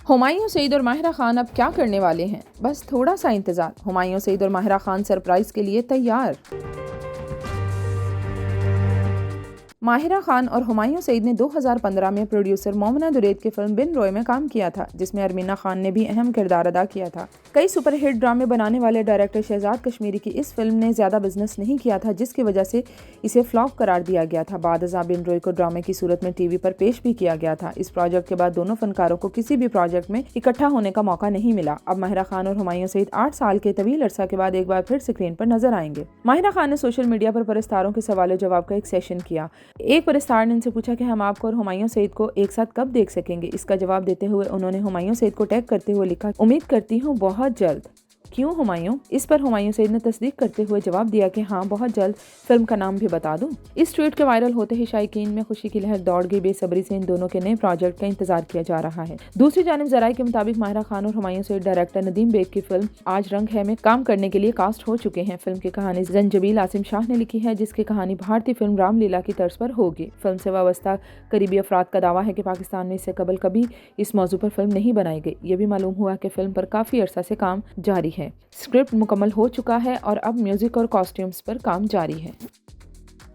हुमायूं सईद और माहिरा खान अब क्या करने वाले हैं? बस थोड़ा सा इंतजार। हुमायूं सईद और माहिरा खान सरप्राइज के लिए तैयार। माहिरा खान और हुमायूं सईद ने 2015 में प्रोड्यूसर मोमना दुरैद की फिल्म बिन रॉय में काम किया था, जिसमें अरमीना खान ने भी अहम किरदार अदा किया था। कई सुपरहिट ड्रामे बनाने वाले डायरेक्टर शहजाद कश्मीरी की इस फिल्म ने ज्यादा बिजनेस नहीं किया था, जिसकी वजह से इसे फ्लॉप करार दिया गया था। बाद अज़ां बिन रॉय को ड्रामे की सूरत में टीवी पर पेश भी किया गया था। इस प्रोजेक्ट के बाद दोनों फनकारों को किसी भी प्रोजेक्ट में इकट्ठा होने का मौका नहीं मिला। अब माहिरा खान और हुमायूं सईद 8 साल के तवील अरसा के बाद एक बार फिर स्क्रीन पर नजर आएंगे। माहिरा खान ने सोशल मीडिया पर परस्तारों के सवालों जवाब का एक सेशन किया। एक परस्तार ने उनसे पूछा कि हम आपको और हुमायूं सईद को एक साथ कब देख सकेंगे। इसका जवाब देते हुए उन्होंने हुमायूं सईद को टैग करते हुए लिखा, उम्मीद करती हूँ बहुत जल्द। क्यों हुमायूं? इस पर हुमायूं सईद ने तस्दीक करते हुए जवाब दिया कि हाँ बहुत जल्द। फिल्म का नाम भी बता दूं। इस ट्वीट के वायरल होते ही शायकीन में खुशी की लहर दौड़ गई। बेसब्री से इन दोनों के नए प्रोजेक्ट का इंतजार किया जा रहा है। दूसरी जानिब ज़राए के मुताबिक माहिरा खान और हुमायूं सईद डायरेक्टर नदीम बेग की फिल्म आज रंग है में काम करने के लिए कास्ट हो चुके हैं। फिल्म की कहानी जंजबील आसिम शाह ने लिखी है, जिसकी कहानी भारतीय फिल्म रामलीला की तर्ज पर होगी। फिल्म से वाबस्ता करीबी अफराद का दावा है कि पाकिस्तान में इससे कबल कभी इस मौजू पर फिल्म नहीं बनाई गई। ये भी मालूम हुआ कि फिल्म पर काफी अरसा से काम जारी है। स्क्रिप्ट मुकम्मल हो चुका है और अब म्यूजिक और कॉस्ट्यूम्स पर काम जारी है।